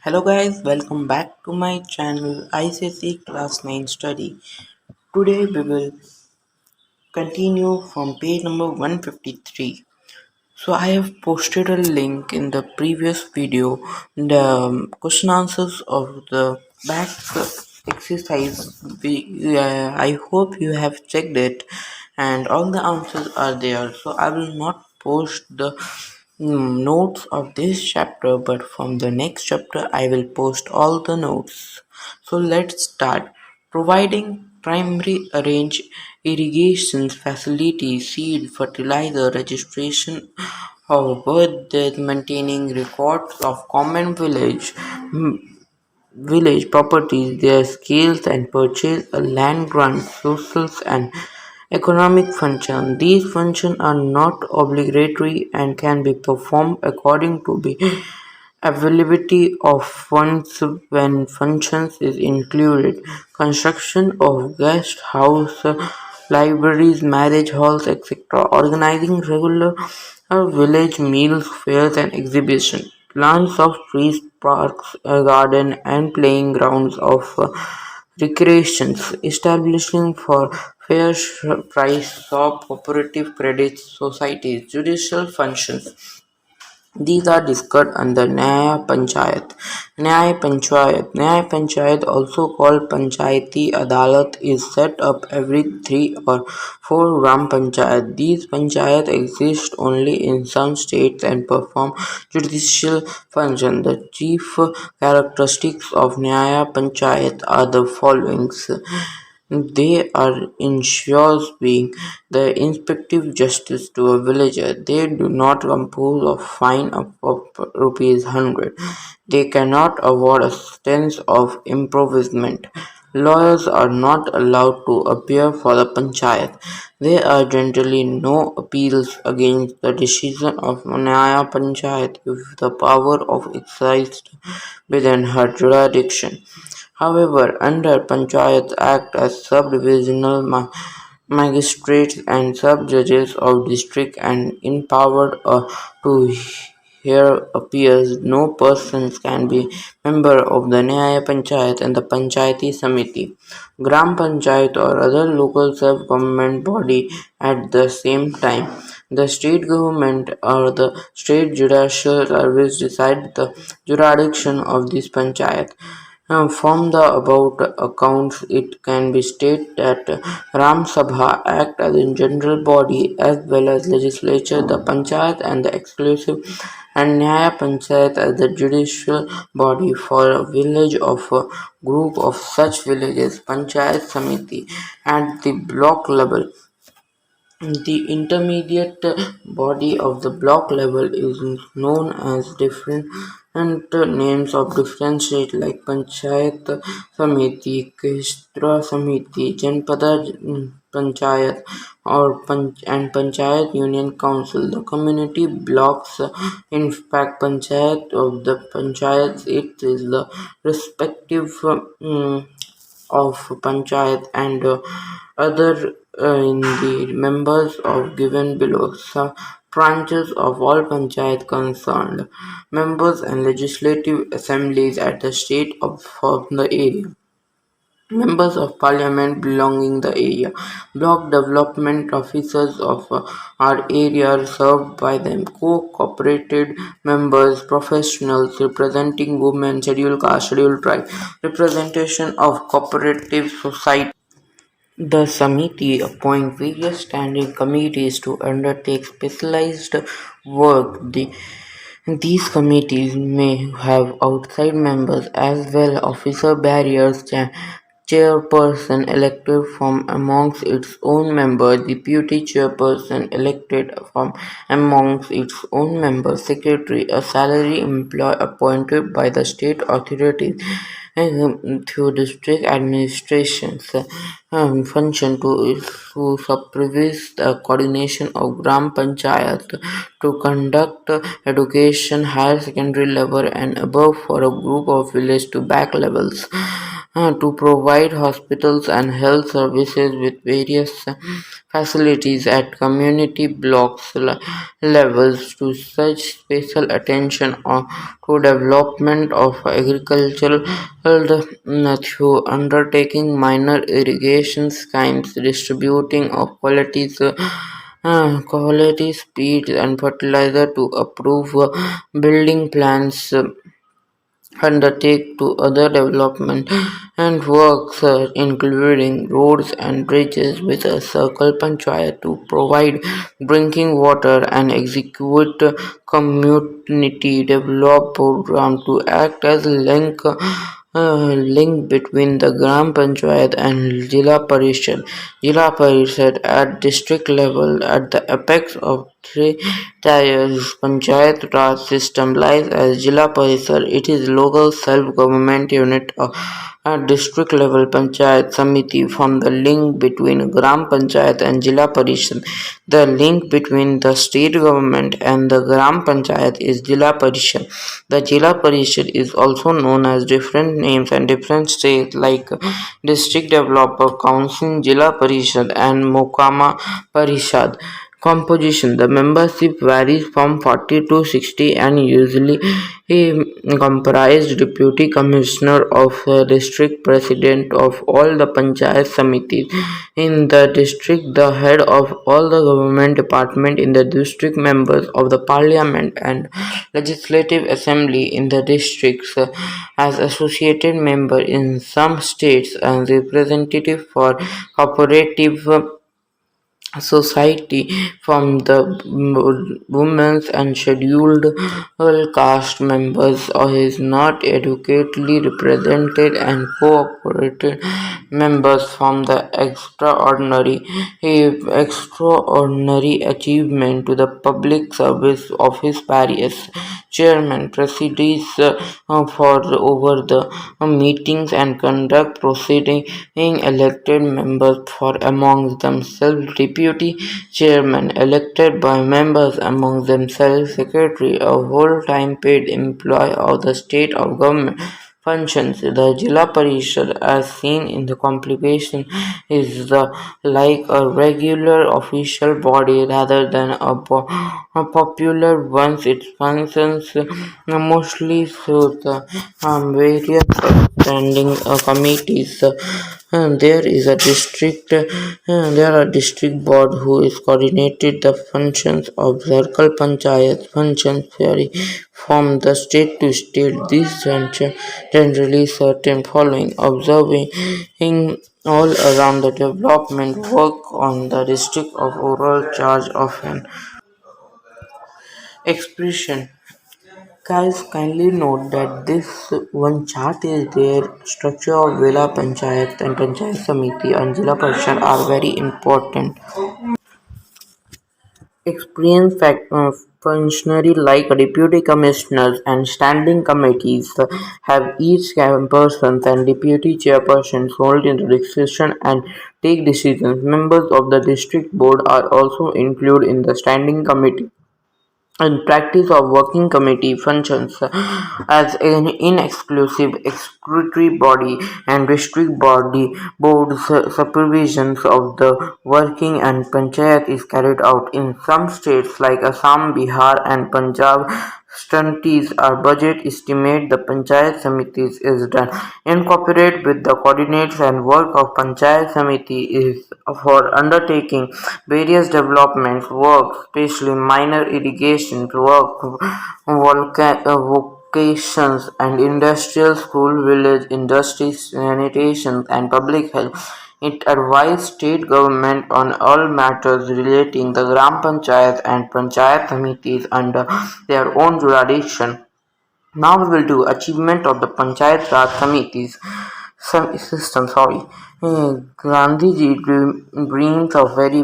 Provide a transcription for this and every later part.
Hello guys, welcome back to my channel ICC Class 9 Study. Today we will continue from page number 153. So I have posted a link in the previous video, the question answers of the back exercise. I hope you have checked it and all the answers are there. So I will not post the notes of this chapter, but from the next chapter I will post all the notes. So let's start. Providing primary arrange irrigation facilities, seed, fertilizer, registration of birth, death, maintaining records of common village properties, their scales and purchase a land grant, social and economic function. These functions are not obligatory and can be performed according to the availability of funds when functions is included. Construction of guest house, libraries, marriage halls, etc. Organizing regular village meals, fairs and exhibitions. Plants of trees, parks, a garden and playing grounds of recreations. Establishing for fair price shop, cooperative credit societies, judicial functions. These are discussed under Nyaya Panchayat. Nyaya Panchayat, also called Panchayati Adalat, is set up every 3 or 4 Gram Panchayat. These Panchayat exist only in some states and perform judicial function. The chief characteristics of Nyaya Panchayat are the following. They are ensures being the inspective justice to a villager. They do not compose a fine of rupees 100. They cannot award a sentence of imprisonment. Lawyers are not allowed to appear for the panchayat. There are generally no appeals against the decision of Nyaya Panchayat if the power of exercised within her jurisdiction. However, under Panchayat Act as sub-divisional magistrates and sub-judges of district and empowered to hear appeals, no persons can be member of the Nyaya Panchayat and the Panchayati Samiti, Gram Panchayat or other local self-government body at the same time. The state government or the state judicial service decide the jurisdiction of this panchayat. From the above accounts, it can be stated that Ram Sabha act as a general body as well as legislature, the panchayat and the exclusive, and Nyaya Panchayat as the judicial body for a village of a group of such villages, Panchayat Samiti, at the block level. The intermediate body of the block level is known as different names of different states like Panchayat Samiti, Kshetra Samiti, Janpada Panchayat and Panchayat Union Council. The community blocks, in fact, Panchayat of the Panchayats, it is the respective of panchayat and other in the members of given below branches of all panchayat concerned, members and legislative assemblies at the state of the area. Members of Parliament belonging the area, block development officers of our area are served by them, co-operated members, professionals representing women, scheduled caste, scheduled tribe, representation of cooperative society. The Samiti appoint various standing committees to undertake specialized work. These committees may have outside members as well officer barriers, chairperson elected from amongst its own members, deputy chairperson elected from amongst its own members, secretary, a salary employee appointed by the state authorities through district administrations function to supervise the coordination of Gram Panchayat to conduct education higher secondary level and above for a group of village to back levels. to provide hospitals and health services with various facilities at community blocks levels to such special attention to development of agricultural through undertaking minor irrigation schemes, distributing of quality seeds and fertilizer to approve building plans undertake to other development and works including roads and bridges with a circle panchayat to provide drinking water and execute community development program to act as link between the Gram Panchayat and Jila Parishad. Jila Parishad at district level at the apex of three tiers Panchayat Raj system lies as Jila Parishad. It is local self-government unit at district level Panchayat Samiti from the link between Gram Panchayat and Jila Parishad. The link between the state government and the Gram Panchayat is Jila Parishad. The Jila Parishad is also known as different names and different states like District Developer Council, Jila Parishad and Mokama Parishad. Composition: the membership varies from 40 to 60 and usually comprise deputy commissioner of district, president of all the panchayat samitis in the district, the head of all the government department in the district, members of the parliament and legislative assembly in the districts as associated member in some states and representative for cooperative society from the women's and scheduled caste members is not adequately represented and cooperated members from the extraordinary achievement to the public service of his parish chairman presides for over the meetings and conduct proceeding elected members for among themselves deputy chairman elected by members among themselves secretary a whole-time paid employee of the state of government functions. The Jila Parishad, as seen in the complication, is like a regular official body rather than a popular one. It functions mostly through the various standing committees. There is a there are district board who is coordinated the functions of circle panchayat functions vary from the state to state. These generally certain following observing all around the development work on the district of overall charge of an expression. Guys, kindly note that this one chart is there. Structure of Villa Panchayat and Panchayat Samiti and Jila Parishad are very important. Experienced functionaries like deputy commissioners and standing committees have each persons and deputy chairpersons hold in the decision and take decisions. Members of the district board are also included in the standing committee and practice of working committee functions as an inexclusive executive body and district body board supervisions of the working and panchayat is carried out in some states like Assam, Bihar and Punjab. Studies or budget estimate the panchayat samitis is done. Incorporate with the coordinates and work of panchayat samiti is for undertaking various development work, especially minor irrigation work, vocations and industrial school, village industry, sanitation and public health. It advised state government on all matters relating the Gram Panchayat and Panchayat Samitis under their own jurisdiction. Now we will do achievement of the Panchayat Raj Samitis system. Gandhiji dreams of every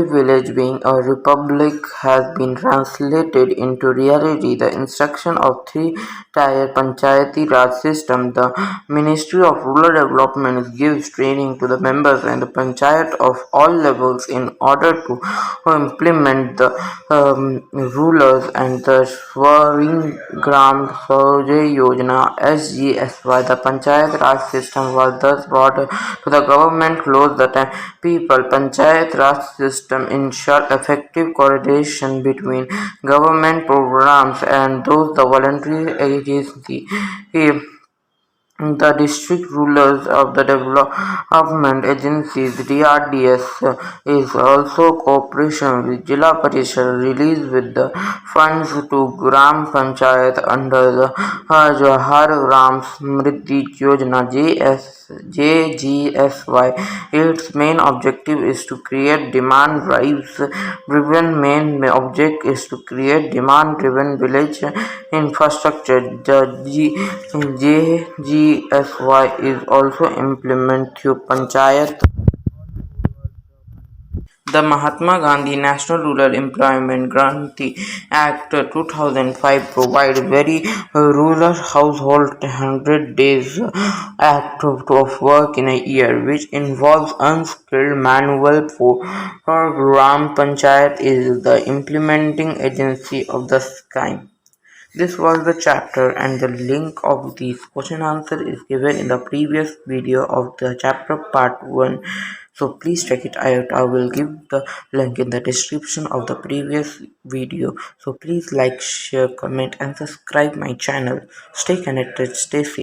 village being a republic has been translated into reality. The instruction of three-tier Panchayati Raj system. The Ministry of Rural Development gives training to the members and the Panchayat of all levels in order to implement the rulers and the Swaring Gram Swajay Yojana (SGSY). The Panchayat Panchayat Raj system was thus brought to the government close the people. Panchayat Raj system ensure effective coordination between government programs and those the voluntary agency. The district rulers of the development agencies (DRDS) is also cooperation with Jilla Parishad release with the funds to Gram Panchayat under the Jawahar Gram Samriddhi Yojana JGSY. Its main objective is to create demand driven main object is to create demand driven village infrastructure. The JGSY is also implemented through Panchayat. The Mahatma Gandhi National Rural Employment Guarantee Act 2005 provides very rural household 100 days act of work in a year, which involves unskilled manual for Gram Panchayat is the implementing agency of the scheme. This was the chapter, and the link of the question answer is given in the previous video of the chapter part 1. So please check it out. I will give the link in the description of the previous video. So please like, share, comment and subscribe my channel. Stay connected, stay safe.